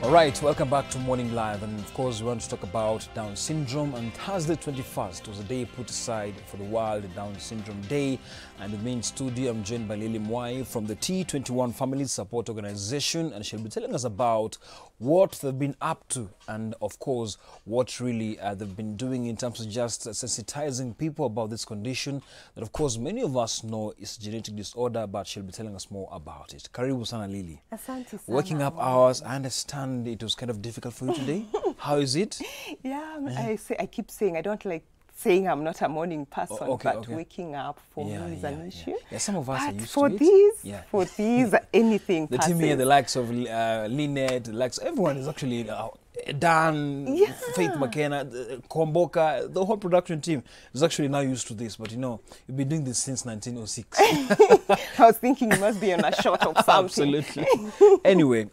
All right, welcome back to Morning Live, and of course we want to talk about Down syndrome. And Thursday 21st was a day put aside for the World Down Syndrome Day, and with me in studio I'm joined by Lily Mwai from the T21 Family Support Organization, and she'll be telling us about what they've been up to and of course what really they've been doing in terms of just sensitizing people about this condition that of course many of us know is a genetic disorder, but she'll be telling us more about it. Karibu sana Lily. Asante sana. Waking up hours, I understand it was kind of difficult for you today. How is it? Yeah, I keep saying I don't like saying I'm not a morning person, but waking up for me is an issue. Yeah, some of us but are used for to it. These, for these, anything the passes. team here, the likes of Lynette, the likes, everyone is actually Dan, Faith McKenna, Komboka, the whole production team is actually now used to this. But you know, you've been doing this since 1906. I was thinking you must be on a shot of something. Absolutely. Anyway,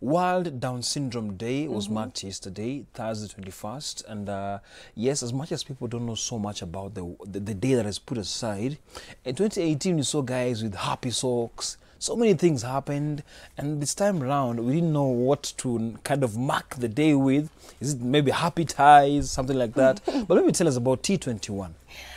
World Down Syndrome Day was marked yesterday, Thursday 21st. And yes, as much as people don't know so much about the day that is put aside, in 2018 we saw guys with happy socks. So many things happened, and this time around we didn't know what to kind of mark the day with. Is it maybe happy ties, something like that? But let me tell us about T21.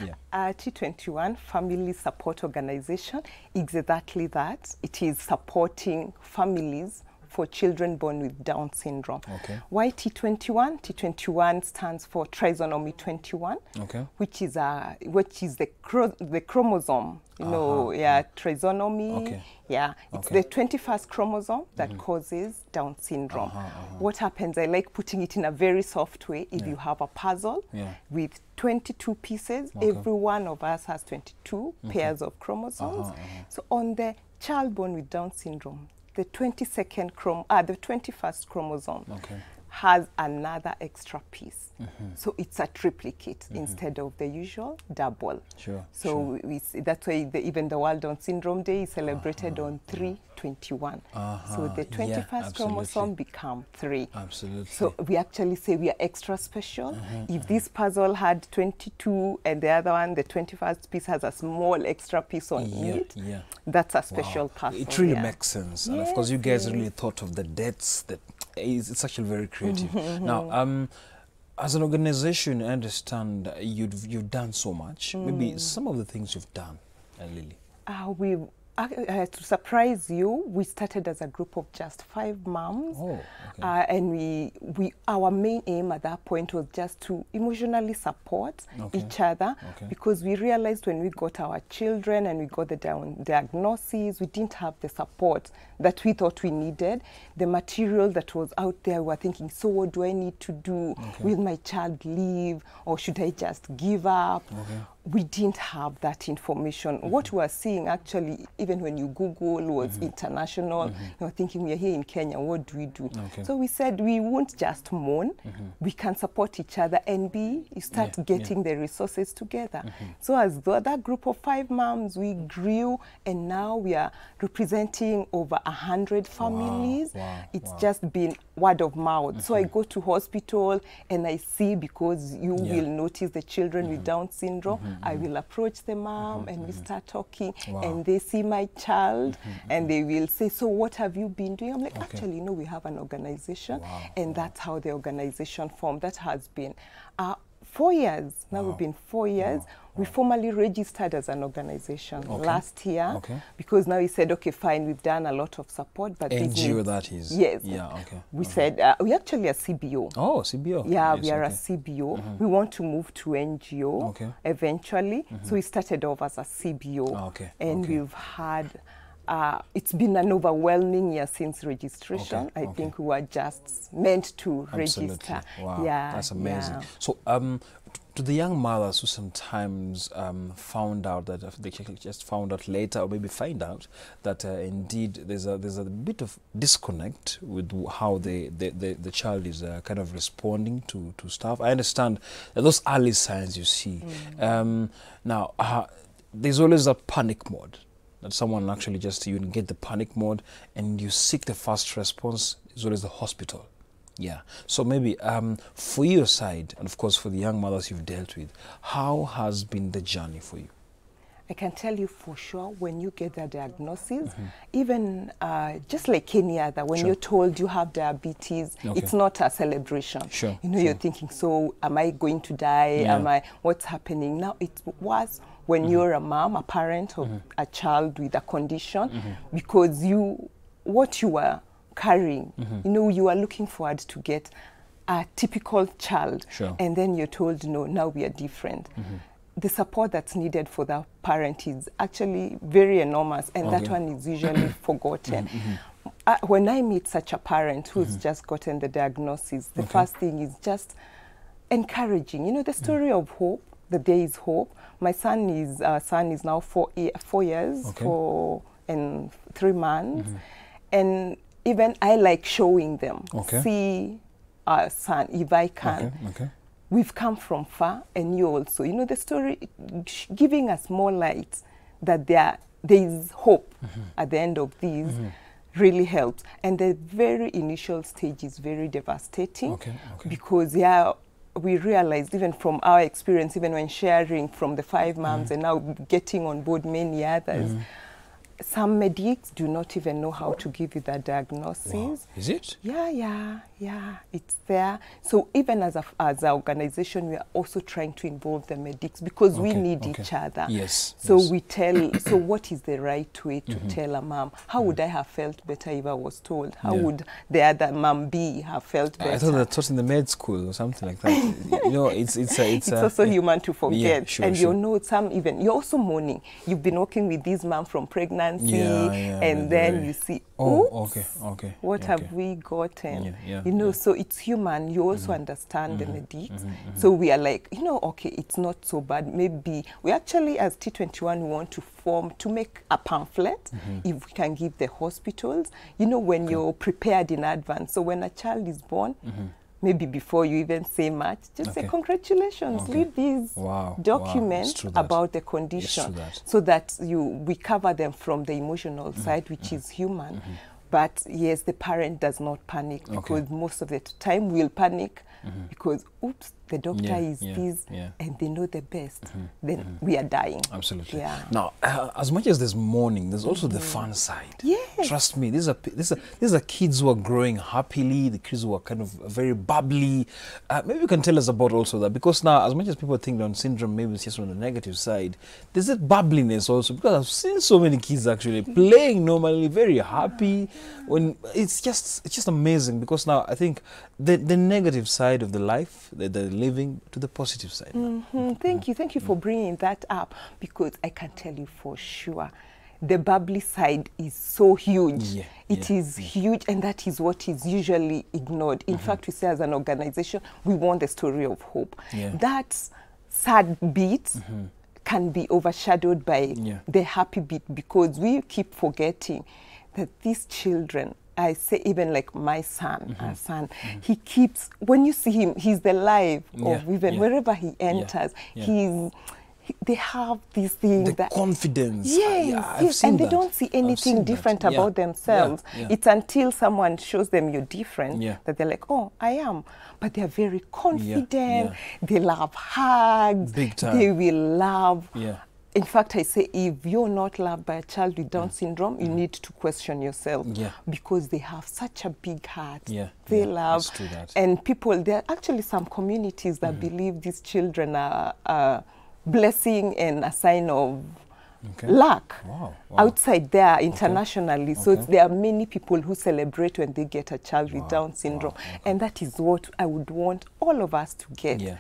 Yeah. T21 Family Support Organization is exactly that. It is supporting families for children born with Down syndrome. Okay. Why T21? T21 stands for trisomy 21, which is the chromosome. You know, trisomy. Okay. Yeah, it's the 21st chromosome that causes Down syndrome. What happens, I like putting it in a very soft way, if you have a puzzle with 22 pieces, every one of us has 22 pairs of chromosomes. So on the child born with Down syndrome, the 21st chromosome has another extra piece. So it's a triplicate instead of the usual double. So that's why even the World Down Syndrome Day is celebrated on 3/21. So the 21st chromosome become 3. Absolutely. So we actually say we are extra special. If this puzzle had 22 and the other one, the 21st piece, has a small extra piece on it, that's a special puzzle. It really makes sense. And of course you guys really thought of the dates. That it's actually very creative. Now, as an organization, I understand you've done so much. Maybe some of the things you've done, Lily. To surprise you, we started as a group of just 5 moms. And our main aim at that point was just to emotionally support each other, because we realized when we got our children and we got the diagnosis, we didn't have the support that we thought we needed. The material that was out there, we were thinking, so what do I need to do? Will my child leave, or should I just give up? We didn't have that information. What we were seeing actually, even when you Google, was international. You were thinking, we are here in Kenya, what do we do? So we said we won't just mourn, we can support each other and start getting the resources together. So as that group of 5 moms, we grew, and now we are representing over 100 families. It's just been word of mouth. So I go to hospital and I see, because you will notice the children with Down syndrome, I will approach the mom and we start talking, and they see my child and they will say, so what have you been doing? I'm like, actually, no, we have an organization, and that's how the organization formed. That has been 4 years. Now we've been 4 years. We formally registered as an organization last year, because now we said, okay, fine, we've done a lot of support, but NGO, that is. Yes. We said, we actually are CBO. Oh, CBO. Yeah, we are a CBO. We want to move to NGO eventually. So we started off as a CBO. And we've had, it's been an overwhelming year since registration. I think we were just meant to register. Wow, that's amazing. So, to the young mothers who sometimes found out that they just found out later, or maybe find out that indeed there's a bit of disconnect with how the child is kind of responding to stuff. I understand that those early signs you see. Now, there's always a panic mode. That someone actually you get the panic mode and you seek the first response, as well as the hospital. So maybe for your side, and of course for the young mothers you've dealt with, how has been the journey for you? I can tell you for sure when you get the diagnosis, even just like any other, when you're told you have diabetes, it's not a celebration. You know, you're thinking, so am I going to die? What's happening? Now it's worse when you're a mom, a parent of a child with a condition, because what you are carrying, you know, you are looking forward to get a typical child, and then you're told, no, now we are different. The support that's needed for the parent is actually very enormous, and that one is usually forgotten. When I meet such a parent who's just gotten the diagnosis, the first thing is just encouraging. You know, the story of hope, that there is hope. My son is now 4 years, 4 and 3 months, and even I like showing them, see our son, if I can. We've come from far, and you also, you know, the story giving us more light that there is hope at the end of these really helps. And the very initial stage is very devastating because we realized, even from our experience, even when sharing from the 5 moms and now getting on board many others, some medics do not even know how to give you that diagnosis. Wow. Is it? Yeah, it's there. So even as an organization, we are also trying to involve the medics because we need each other. So we tell, so what is the right way to tell a mom? How would I have felt better if I was told? How would the other mom have felt better? I thought that taught in the med school or something like that. You know, it's also human to forget. And you know, you're also mourning. You've been working with this mom from pregnancy, and then you see, what have we gotten? You know, so it's human. You also understand the medics. So we are like, you know, okay, it's not so bad. Maybe we actually, as T21, we want to make a pamphlet if we can give the hospitals, you know, when you're prepared in advance. So when a child is born, maybe before you even say much, just say congratulations, read these documents about the condition, so that we cover them from the emotional side, which is human. But yes, the parent does not panic, because most of the time we'll panic because, oops, the doctor is this, and they know the best. Then we are dying. Absolutely. Now, as much as there's mourning, there's also the fun side. Trust me, these are kids who are growing happily, the kids who are kind of very bubbly. Maybe you can tell us about also that, because now, as much as people think Down syndrome maybe it's just on the negative side, there's that bubbliness also, because I've seen so many kids actually playing normally, very happy. When it's just amazing, because now I think the negative side of the life, the living, to the positive side. Thank you for bringing that up, because I can tell you for sure the bubbly side is so huge. It is huge, and that is what is usually ignored. In fact, we say as an organization, we want the story of hope. That sad bit can be overshadowed by the happy bit, because we keep forgetting that these children, I say even like my son, our son, he keeps, when you see him, he's the life of even wherever he enters, they have this thing, the confidence. And they don't see anything different about themselves. It's until someone shows them you're different that they're like, oh, I am. But they're very confident. They love hugs. Big time. They will love. In fact, I say, if you're not loved by a child with Down syndrome, you need to question yourself, because they have such a big heart. They love, and people, there are actually some communities that believe these children are a blessing and a sign of luck outside there internationally. So there are many people who celebrate when they get a child with Down syndrome, and that is what I would want all of us to get.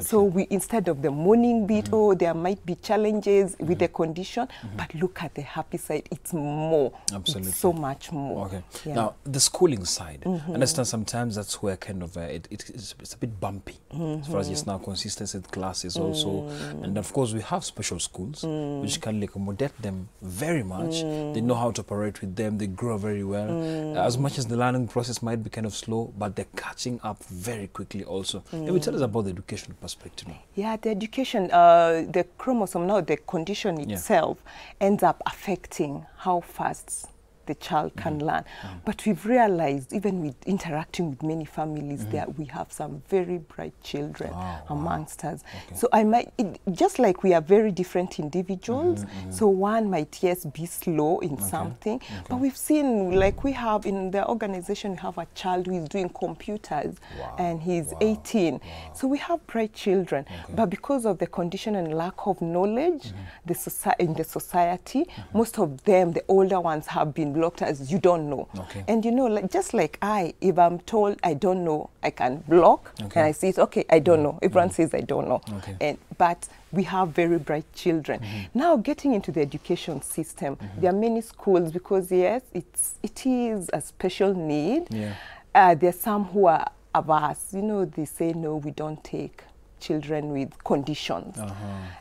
So we, instead of the mourning bit, oh, there might be challenges with the condition, but look at the happy side. It's more. It's so much more. Now, the schooling side, I understand sometimes that's where kind of it's a bit bumpy as far as just now consistency with classes also, and of course we have special schools which can accommodate them very much. They know how to operate with them. They grow very well. As much as the learning process might be kind of slow, but they're catching up very quickly also. Maybe tell us about the education perspective now. The education, the chromosome, now the condition itself ends up affecting how fast the child can learn. But we've realized, even with interacting with many families, that we have some very bright children amongst us. Okay. So just like we are very different individuals, so one might, yes, be slow in something, but we've seen, like we have in the organization, we have a child who is doing computers, and he's 18. So we have bright children, but because of the condition and lack of knowledge in the society, most of them, the older ones, have been blocked as you don't know. And you know, like, just like if I'm told I don't know, I can block, and I see it, okay, I don't know. Everyone says I don't know. But we have very bright children. Now, getting into the education system, there are many schools, because yes, it is a special need. There are some who are averse. You know, they say, no, we don't take children with conditions,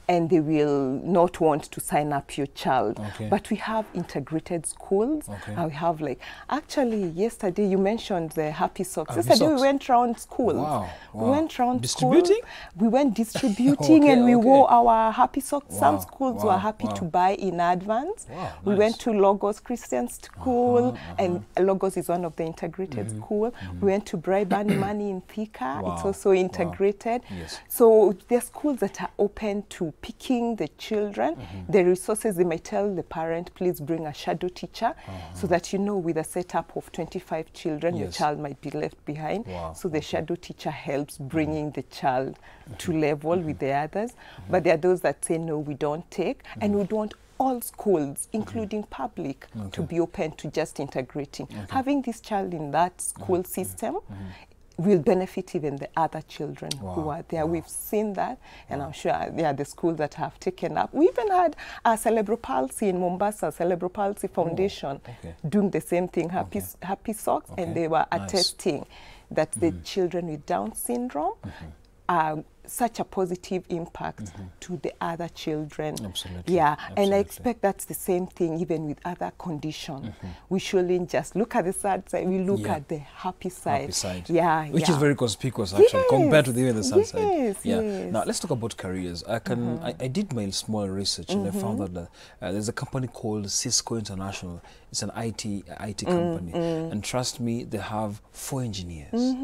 and they will not want to sign up your child. But we have integrated schools. We have, like, actually yesterday you mentioned the Happy Socks. Yesterday we went around schools. We went around distributing. We went distributing, and we wore our Happy Socks. Some schools were happy to buy in advance. We went to Logos Christian School, and Logos is one of the integrated schools. We went to Briban Money in Thika. It's also integrated. So there are schools that are open to picking the children. The resources, they might tell the parent, please bring a shadow teacher, so that, you know, with a setup of 25 children, your child might be left behind. So the shadow teacher helps bringing the child to level with the others. But there are those that say, no, we don't take, and we don't all schools, including public, to be open to just integrating. Having this child in that school system will benefit even the other children who are there. We've seen that, and I'm sure there are the schools that have taken up. We even had a Cerebral Palsy in Mombasa, Cerebral Palsy Foundation, doing the same thing, Happy Socks, and they were attesting that the children with Down syndrome are such a positive impact to the other children. And I expect that's the same thing even with other conditions. We shouldn't just look at the sad side, we look at the happy side. Which is very conspicuous, actually, compared to even the sad side. Now, let's talk about careers. I did my small research, and I found out that there's a company called Cisco International. It's an IT company, and trust me, they have 4 engineers,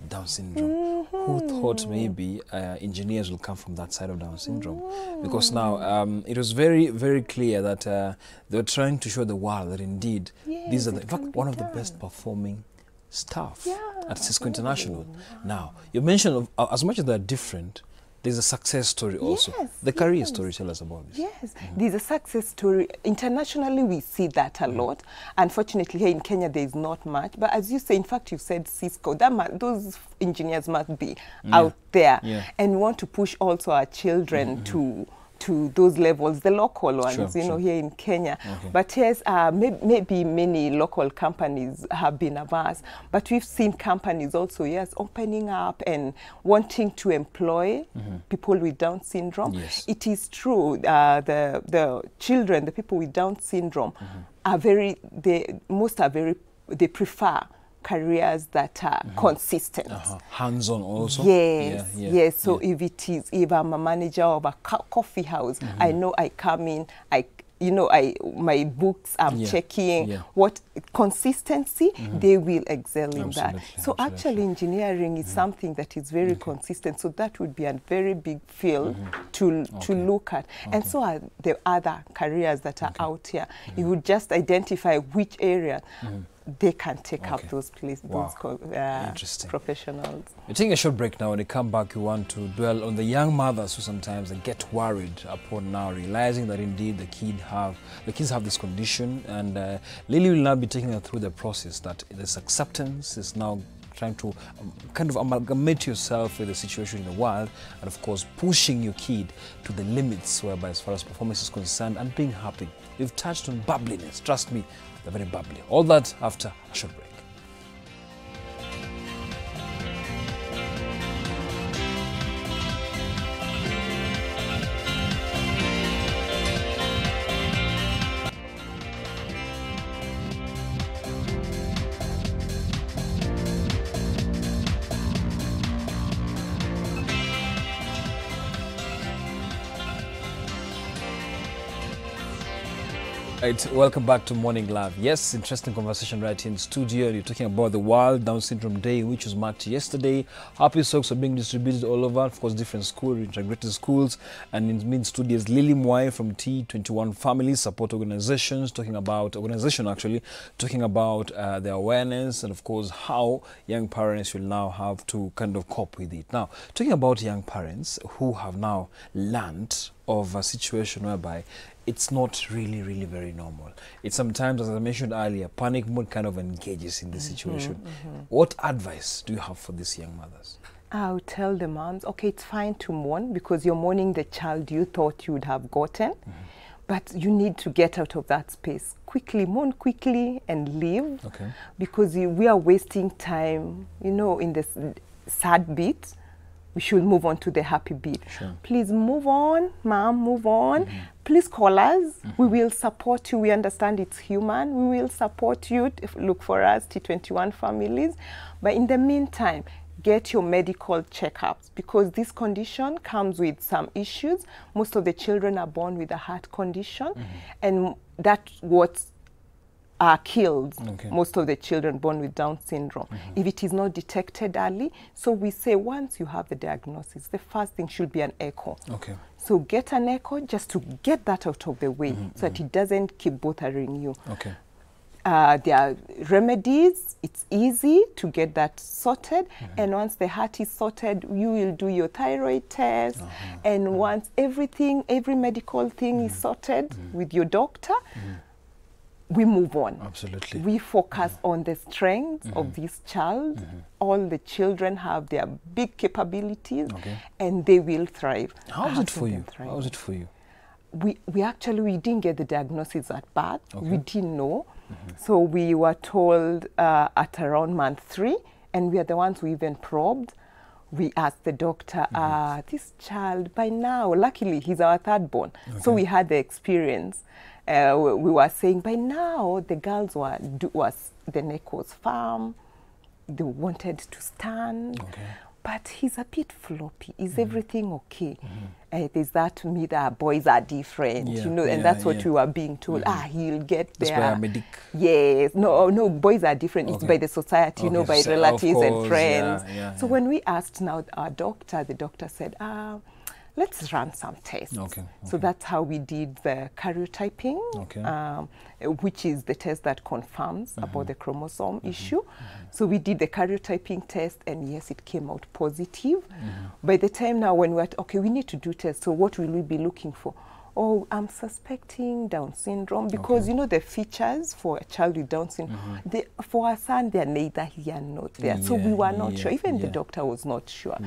Down syndrome. Who thought maybe engineers will come from that side of Down syndrome? Because now it was very, very clear that they were trying to show the world that indeed these are, in fact, one of the best performing staff at Cisco International. Now, you mentioned as much as they're different, there's a success story also. The career story, tell us about this. There's a success story. Internationally, we see that a lot. Unfortunately, here in Kenya, there is not much. But as you say, in fact, you said Cisco, those engineers must be out there. And we want to push also our children to those levels, the local ones, you know, here in Kenya. But yes, maybe many local companies have been averse, but we've seen companies also, opening up and wanting to employ people with Down syndrome. It is true, the children, the people with Down syndrome are they prefer careers that are consistent. Hands-on also? Yes. So if I'm a manager of a coffee house, I know I come in, my books, I'm checking what consistency, they will excel in that. So actually engineering is something that is very consistent. So that would be a very big field to look at. And so are the other careers that are out here. You would just identify which area they can take up those places, those professionals. We're taking a short break now. When we come back, we want to dwell on the young mothers who sometimes get worried upon now realizing that indeed the kids have this condition, and Lily will now be taking us through the process that this acceptance is now trying to kind of amalgamate yourself with the situation in the world, and of course pushing your kid to the limits whereby as far as performance is concerned and being happy. We've touched on bubbliness. Trust me, they're very bubbly. All that after a short break. Right, welcome back to Morning Love. Yes, interesting conversation right here in studio. You're talking about the World Down Syndrome Day, which was marked yesterday. Happy socks are being distributed all over, of course, different schools, integrated schools. And in mid-studio is Lily Mwai from T21 Family Support Organizations, talking about the awareness and, of course, how young parents will now have to kind of cope with it. Now, talking about young parents who have now learned of a situation whereby it's not really very normal. It's sometimes, as I mentioned earlier, panic mode kind of engages in this situation. What advice do you have for these young mothers? I'll tell the moms, okay, it's fine to mourn because you're mourning the child you thought you would have gotten, but you need to get out of that space quickly, mourn quickly and leave, because we are wasting time, you know, in this sad bit. We should move on to the happy bit. Sure. Please move on, mom, move on. Please call us. We will support you. We understand it's human. We will support you. Look for us, T21 families. But in the meantime, get your medical checkups because this condition comes with some issues. Most of the children are born with a heart condition, and that's what kills most of the children born with Down syndrome if it is not detected early. So we say once you have the diagnosis, the first thing should be an echo. So get an echo just to get that out of the way so that it doesn't keep bothering you. There are remedies. It's easy to get that sorted, and once the heart is sorted, you will do your thyroid test, and once every medical thing is sorted with your doctor, we move on. Absolutely. We focus on the strengths of this child. All the children have their big capabilities, and they will thrive. How is it for you? How is it for you? We actually didn't get the diagnosis at birth. We didn't know. So we were told at around month 3, and we are the ones who even probed. We asked the doctor, this child, by now, luckily he's our third born, so we had the experience. We were saying by now the girls the neck was firm, they wanted to stand, but he's a bit floppy. Is everything okay? There's that myth that boys are different, you know, and that's what we were being told. He'll get there. Yes, no, boys are different. It's by the society, you know, by relatives and friends. So when we asked now our doctor, the doctor said, let's run some tests. So that's how we did the karyotyping, which is the test that confirms about the chromosome issue. So we did the karyotyping test, and yes, it came out positive. By the time now when we're we need to do tests, so what will we be looking for? Oh, I'm suspecting Down syndrome because you know the features for a child with Down syndrome, for our son, they're neither here nor there. So we were not sure. Even the doctor was not sure.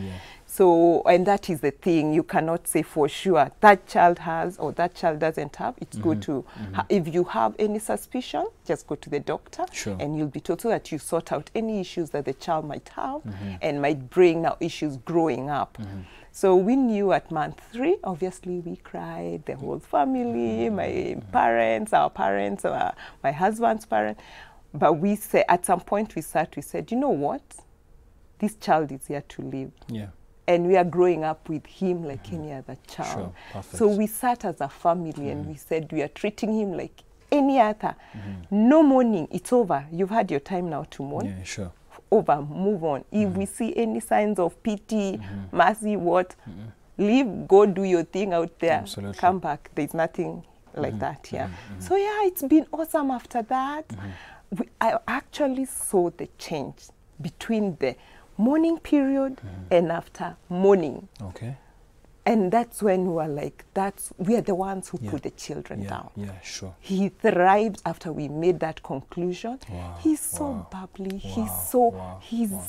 So, and that is the thing, you cannot say for sure that child has or that child doesn't have. It's good to, if you have any suspicion, just go to the doctor and you'll be told so that you sort out any issues that the child might have and might bring now issues growing up. So we knew at month 3, obviously we cried, the whole family, my parents, our parents, my husband's parents. But we said, at some point we said, you know what? This child is here to live. And we are growing up with him like any other child. So we sat as a family and we said, we are treating him like any other. No mourning, it's over. You've had your time now to mourn. Over, move on. If we see any signs of pity, mercy, leave, go do your thing out there, come back. There's nothing like that here. So yeah, it's been awesome after that. I actually saw the change between the mourning period and after mourning. And that's when we were like, we are the ones who put the children down. He thrived after we made that conclusion. He's so bubbly. He's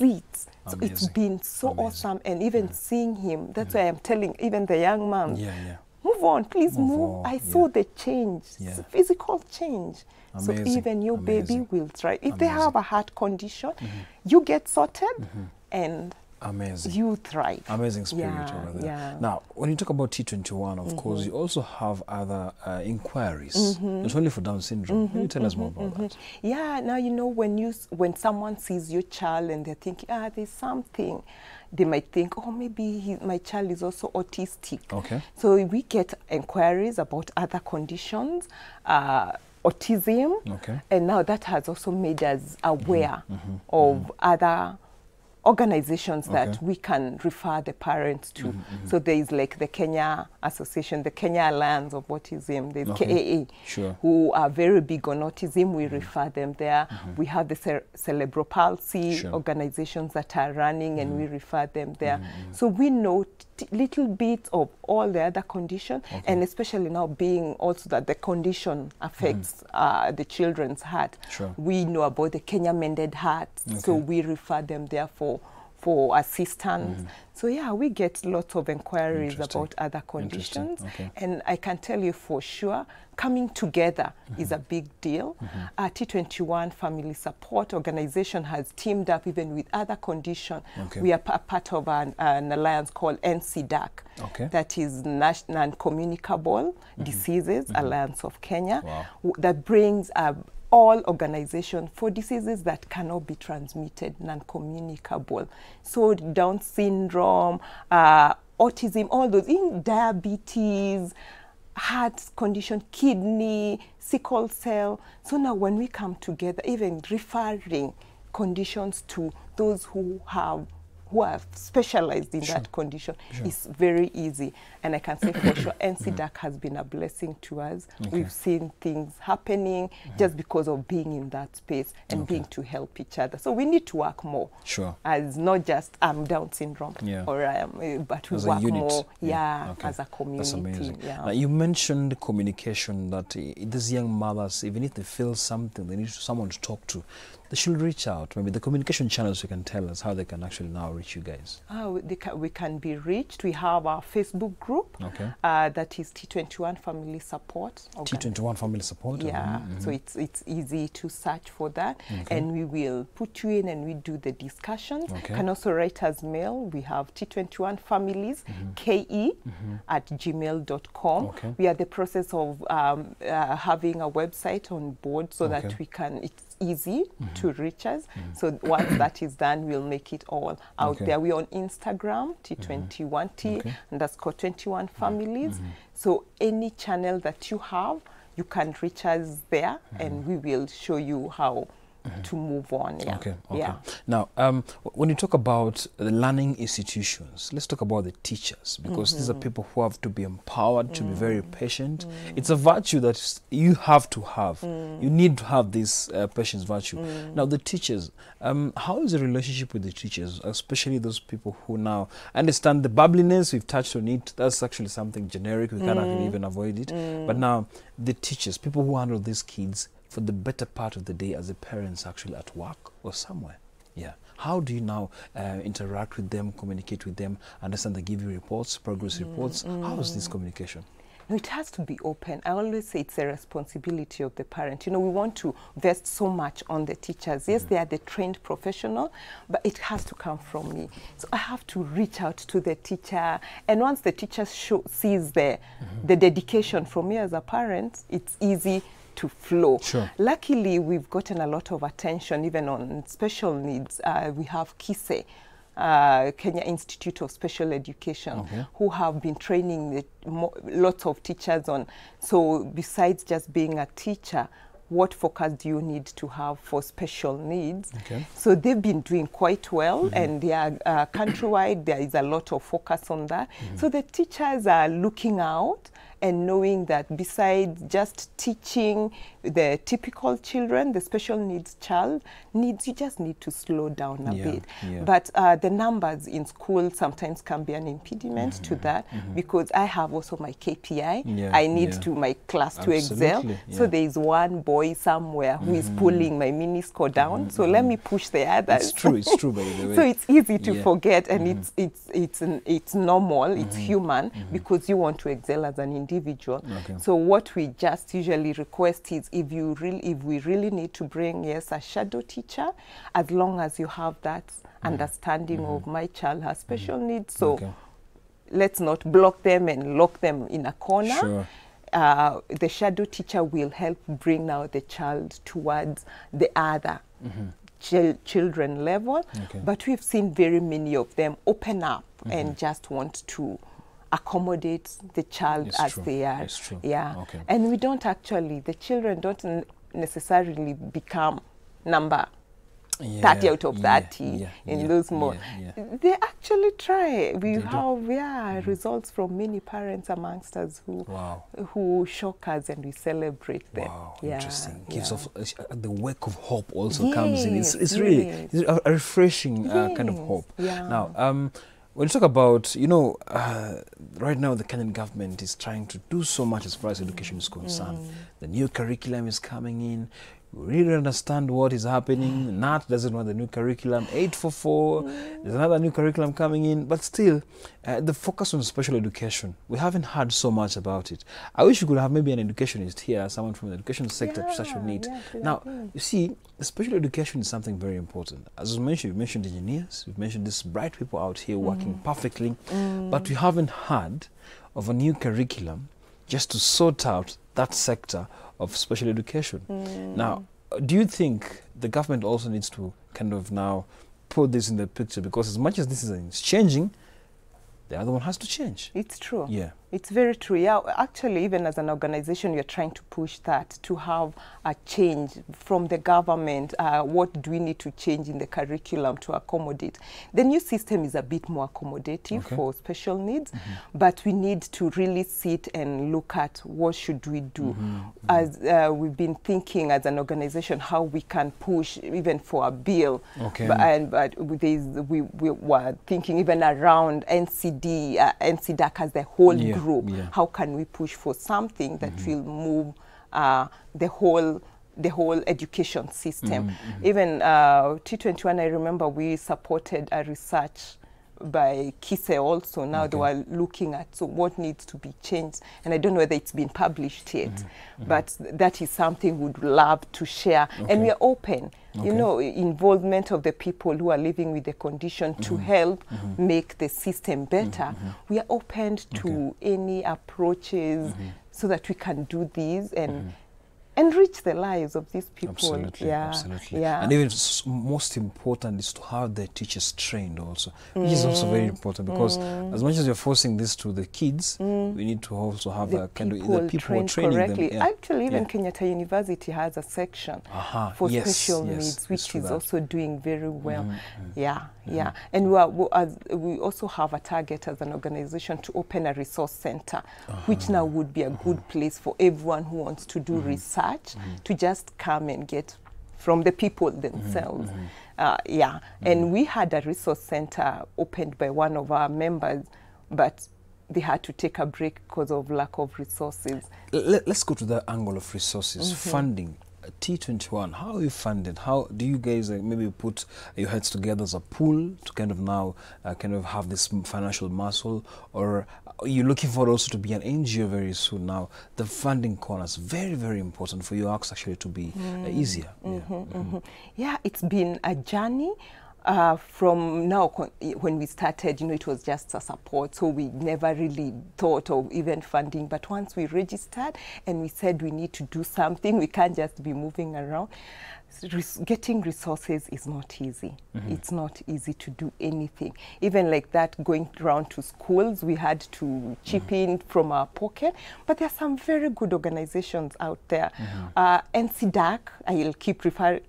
it. So it's been so awesome. And even seeing him, that's why I'm telling even the young moms, move on, please move. I saw the change, physical change. So even your baby will thrive. If they have a heart condition, you get sorted and you thrive. Amazing spirit over there. Now, when you talk about T21, of course, you also have other inquiries, not only for Down syndrome. Can you tell us more about that? Yeah, now, you know, when someone sees your child and they're thinking, there's something, they might think, oh, maybe my child is also autistic. So we get inquiries about other conditions. autism, and now that has also made us aware of other organizations that we can refer the parents to. So there is like the Kenya Association, the Kenya Alliance of Autism, the KAA, who are very big on autism. We refer them there. We have the cerebral palsy organizations that are running, and we refer them there. So we know little bit of all the other conditions, and especially now being also that the condition affects the children's heart. We know about the Kenya Mended Heart, so we refer them there for assistance. So yeah, we get lots of inquiries about other conditions, and I can tell you for sure, coming together is a big deal. T21 Family Support Organization has teamed up even with other conditions. We are part of an alliance called NCDAC, that is Non-Communicable Diseases Alliance of Kenya, that brings all organizations for diseases that cannot be transmitted, non-communicable. So Down syndrome, autism, all those, in diabetes, heart condition, kidney, sickle cell. So now when we come together, even referring conditions to those who are specialized in that condition is very easy. And I can say for sure, NCDAC has been a blessing to us. We've seen things happening just because of being in that space and being to help each other. So we need to work more. As not just Down syndrome, or but we work more as a community. That's amazing. Now, you mentioned communication, that these young mothers, even if they feel something, they need someone to talk to, they should reach out. Maybe the communication channels, you can tell us how they can actually now reach you guys. We can be reached. We have our Facebook group, that is T21 Family Support. T21 Family Support? So it's easy to search for that, and we will put you in and we do the discussions. Can also write us mail. We have T21 Families, KE at gmail.com. We are in the process of having a website on board so that we can, it's easy to reach us. So once that is done, we'll make it all out there. We're on Instagram, T21, T_21 Families. So any channel that you have, you can reach us there, and we will show you how to move on. Now, when you talk about the learning institutions, let's talk about the teachers, because these are people who have to be empowered, to be very patient. It's a virtue that you have to have. You need to have this patience virtue. Now, the teachers, how is the relationship with the teachers, especially those people who now understand the bubbliness? We've touched on it. That's actually something generic. We can't actually even avoid it. But now, the teachers, people who handle these kids for the better part of the day as the parents actually at work or somewhere. How do you now interact with them, communicate with them, understand they give you reports, progress reports? How is this communication? No, it has to be open. I always say it's a responsibility of the parent. You know, we want to vest so much on the teachers. Yes, they are the trained professional, but it has to come from me. So I have to reach out to the teacher. And once the teacher sees the dedication from me as a parent, it's easy to flow. Luckily, we've gotten a lot of attention even on special needs. We have KISE, Kenya Institute of Special Education, who have been training lots of teachers on. So besides just being a teacher, what focus do you need to have for special needs? So they've been doing quite well, and they are countrywide. There is a lot of focus on that. So the teachers are looking out and knowing that besides just teaching the typical children, the special needs child needs, you just need to slow down a bit. But the numbers in school sometimes can be an impediment to that, because I have also my KPI. I need to my class to excel. So there is one boy somewhere who is pulling my mini score down. So let me push the others. It's true, by the way. So it's easy to forget, and it's normal, it's human, because you want to excel as an individual. So what we just usually request is, if we really need to bring a shadow teacher, as long as you have that understanding of my child has special needs. So let's not block them and lock them in a corner. The shadow teacher will help bring now the child towards the other children level. But we've seen very many of them open up and just want to accommodate the child It's as true. they are. It's true. Yeah. Okay. And we don't actually, the children don't necessarily become number 30 out of 30 in those more. They actually try. We have results from many parents amongst us who shock us and we celebrate them. Wow, interesting. Gives off the wake of hope also comes in. It's really a refreshing kind of hope. Now, when you talk about, right now the Kenyan government is trying to do so much as far as education is concerned. The new curriculum is coming in. We really understand what is happening. NAT doesn't want the new curriculum. 844, there's another new curriculum coming in. But still, the focus on special education, we haven't heard so much about it. I wish we could have maybe an educationist here, someone from the education sector to such a need. Now, you see, special education is something very important. As you mentioned engineers, you've mentioned these bright people out here working perfectly, but we haven't heard of a new curriculum just to sort out that sector of special education. Now, do you think the government also needs to kind of now put this in the picture? Because as much as this is changing, the other one has to change. It's true. Yeah. It's very true. Yeah, actually, even as an organization, we are trying to push that, to have a change from the government. What do we need to change in the curriculum to accommodate? The new system is a bit more accommodative for special needs, but we need to really sit and look at what should we do. As we've been thinking as an organization, how we can push even for a bill. But we were thinking even around NCDAC as the whole group. How can we push for something that will move the whole education system? Even T21, I remember we supported a research by KISE also. Now they were looking at what needs to be changed, and I don't know whether it's been published yet, but that is something we'd love to share, and we are open. Involvement of the people who are living with the condition to help make the system better. We are open to any approaches so that we can do these and enrich the lives of these people. Absolutely. And even most important is to have the teachers trained also, which is also very important, because as much as you're forcing this to the kids, we need to also have the people training correctly. Them. Actually, even Kenyatta University has a section for special needs, which is also doing very well. And we also have a target as an organization to open a resource center, which now would be a good place for everyone who wants to do research to just come and get from the people themselves. And we had a resource center opened by one of our members, but they had to take a break because of lack of resources. Let's go to the angle of resources, funding. T21, how are you funded? How do you guys maybe put your heads together as a pool to kind of now have this financial muscle, or are you looking for also to be an NGO very soon? Now the funding corner is very, very important for your acts actually to be easier. Yeah, it's been a journey. From now, when we started, it was just a support, so we never really thought of even funding. But once we registered and we said we need to do something, we can't just be moving around. Getting resources is not easy. It's not easy to do anything. Even like that, going around to schools, we had to chip in from our pocket. But there are some very good organizations out there. NCDAC, I'll keep referring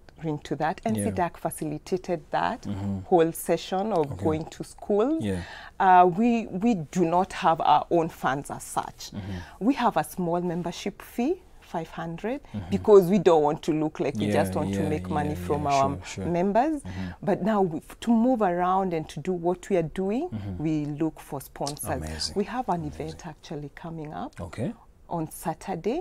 to that. NCDAC facilitated that whole session of going to school. We do not have our own funds as such. We have a small membership fee, 500, because we don't want to look like we just want to make money from our members. But now to move around and to do what we are doing, we look for sponsors. We have an event actually coming up. On Saturday,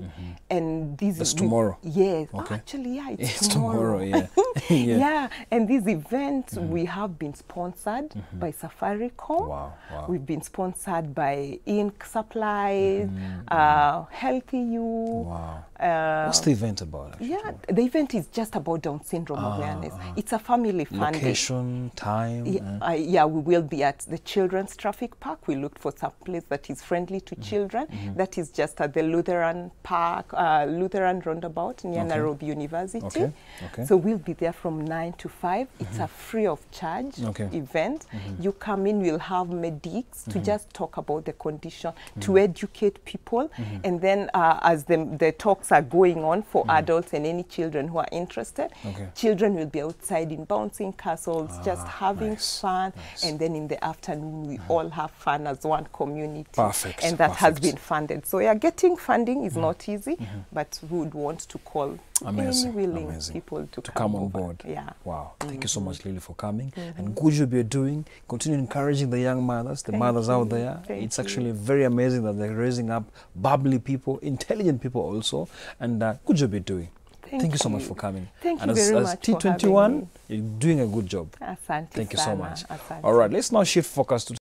and this is tomorrow. Yes, actually, it's tomorrow. And this event we have been sponsored by Safaricom. We've been sponsored by Ink Supplies, Healthy You. What's the event about? Actually? The event is just about Down syndrome awareness. It's a family funding. Location, time. We will be at the Children's Traffic Park. We looked for some place that is friendly to children. That is just at the Lutheran Park, Lutheran Roundabout near Nairobi University. Okay. Okay. So we'll be there from 9 to 5. It's a free of charge event. You come in, we'll have medics to just talk about the condition, to educate people. And then as the talks are going on for adults and any children who are interested, children will be outside in bouncing castles, just having fun. And then in the afternoon, we all have fun as one community. Perfect. And that has been funded. So yeah, getting funding is not easy, but we would want to call any willing people to come on board. Yeah. Wow. Thank you so much, Lily, for coming. And good job you're doing. Continue encouraging the young mothers, the mothers out there. It's actually very amazing that they're raising up bubbly people, intelligent people also. And good job you're doing. Thank you so much for coming. Thank you very much. As T21, you're doing a good job. Asante Thank you so sana. much. Asante. All right, let's now shift focus to